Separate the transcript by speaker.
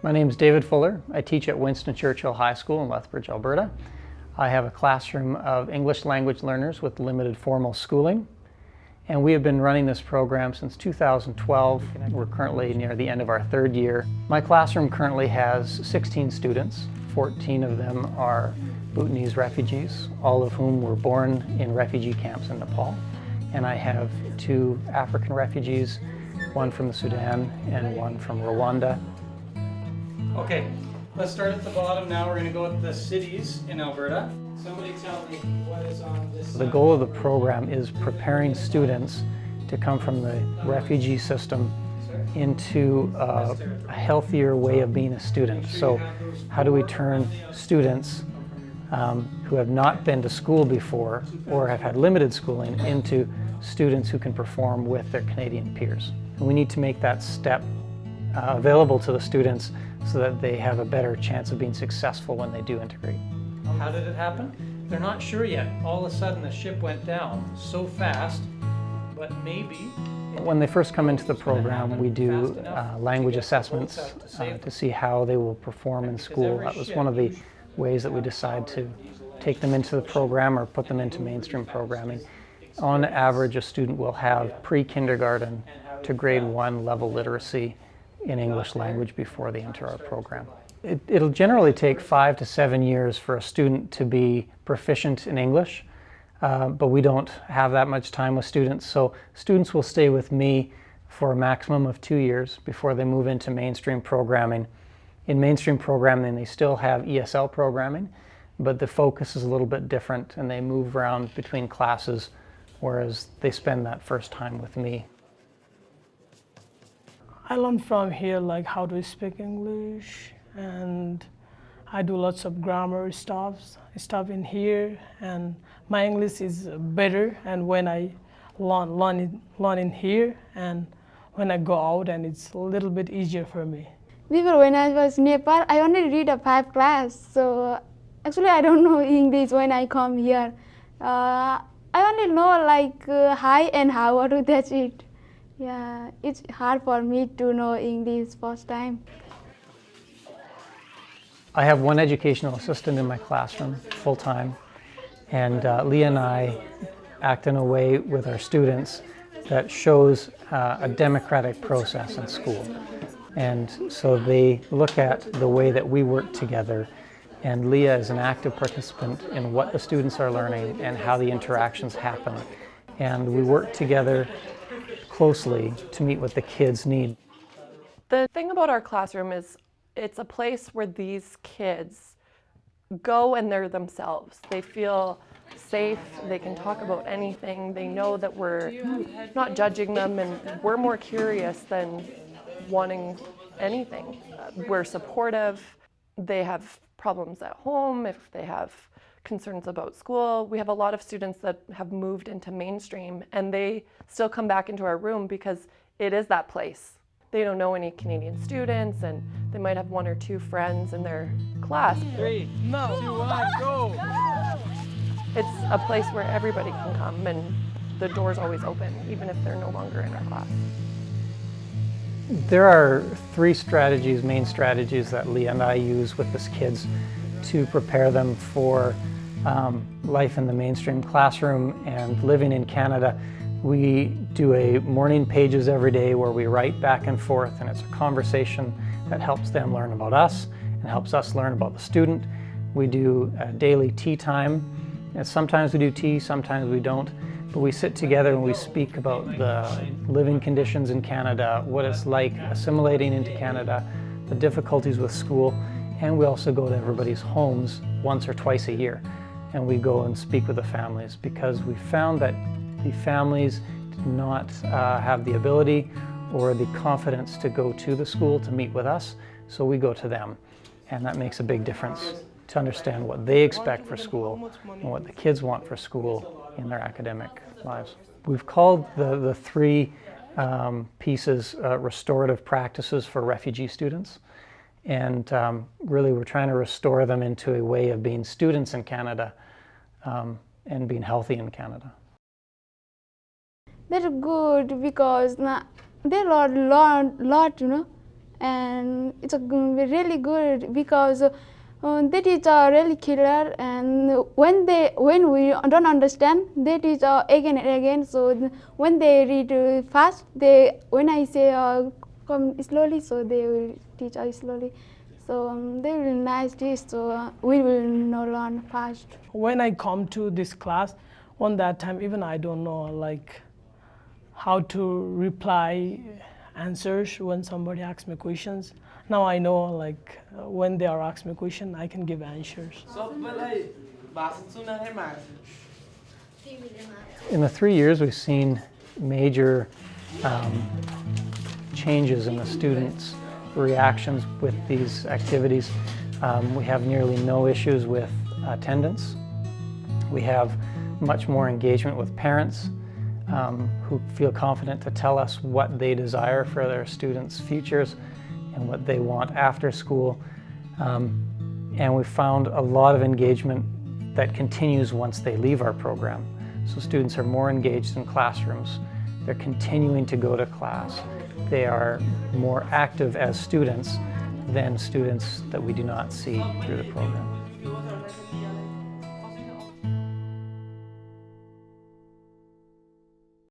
Speaker 1: My name is David Fuller. I teach at Winston Churchill High School in Lethbridge, Alberta. I have a classroom of English language learners with limited formal schooling, and we have been running this program since 2012. We're currently near the end of our third year. My classroom currently has 16 students. 14 of them are Bhutanese refugees, all of whom were born in refugee camps in Nepal. And I have 2 African refugees, one from the Sudan and one from Rwanda. Okay, let's start at the bottom now. We're going to go with the cities in Alberta. Somebody tell me what is on this side. The goal of the program is preparing students to come from the refugee system into a healthier way of being a student. So how do we turn students who have not been to school before or have had limited schooling into students who can perform with their Canadian peers? And we need to make that step available to the students so that they have a better chance of being successful when they do integrate. How did it happen? They're not sure yet. All of a sudden the ship went down so fast, but maybe... When they first come into the program, we do language assessments to see how they will perform in school. That was one of the ways that we decide to take them into the program or put them into mainstream programming. On average, a student will have pre-kindergarten to grade 1 level literacy in English language before they enter our program. It'll generally take 5 to 7 years for a student to be proficient in English, but we don't have that much time with students, so students will stay with me for a maximum of 2 years before they move into mainstream programming. In mainstream programming, they still have ESL programming, but the focus is a little bit different and they move around between classes, whereas they spend that first time with me.
Speaker 2: I learned from here like how to speak English, and I do lots of grammar stuff in here, and my English is better and when I learn in here and when I go out, and it's a little bit easier for me.
Speaker 3: Before, when I was in Nepal, I only read a 5 class, so actually I don't know English when I come here. I only know like hi and how are, that's it. Yeah, it's hard for me to know English first time.
Speaker 1: I have 1 educational assistant in my classroom full-time, and Leah and I act in a way with our students that shows a democratic process in school. And so they look at the way that we work together, and Leah is an active participant in what the students are learning and how the interactions happen. And we work together closely to meet what the kids need.
Speaker 4: The thing about our classroom is it's a place where these kids go and they're themselves. They feel safe, they can talk about anything, they know that we're not judging them, and we're more curious than wanting anything. We're supportive. They have problems at home, if they have concerns about school. We have a lot of students that have moved into mainstream and they still come back into our room because it is that place. They don't know any Canadian students and they might have 1 or 2 friends in their class.
Speaker 5: 3, 2, 1, go!
Speaker 4: It's a place where everybody can come and the door's always open, even if they're no longer in our class.
Speaker 1: There are 3 strategies, main strategies that Leah and I use with the kids to prepare them for life in the mainstream classroom and living in Canada. We do a morning pages every day where we write back and forth, and it's a conversation that helps them learn about us and helps us learn about the student. We do a daily tea time, and sometimes we do tea, sometimes we don't, but we sit together and we speak about the living conditions in Canada, what it's like assimilating into Canada, the difficulties with school, and we also go to everybody's homes once or twice a year, and we go and speak with the families, because we found that the families did not have the ability or the confidence to go to the school to meet with us, so we go to them, and that makes a big difference to understand what they expect for school and what the kids want for school in their academic lives. We've called the 3 pieces restorative practices for refugee students. And really we're trying to restore them into a way of being students in Canada and being healthy in Canada.
Speaker 3: They're good because they learn a lot, and it's really good because they teach really clear, and when we don't understand, they teach again and again. So when they read fast, when I say come slowly, so they will teach us slowly. So they will nice this, so we will not learn fast.
Speaker 2: When I come to this class, on that time, even I don't know like how to reply answers when somebody asks me questions. Now I know like when they are asking me questions, I can give answers.
Speaker 1: In the 3 years, we've seen major changes in the students' reactions with these activities. We have nearly no issues with attendance. We have much more engagement with parents who feel confident to tell us what they desire for their students' futures and what they want after school. And we found a lot of engagement that continues once they leave our program. So students are more engaged in classrooms. They're continuing to go to class. They are more active as students than students that we do not see through the program.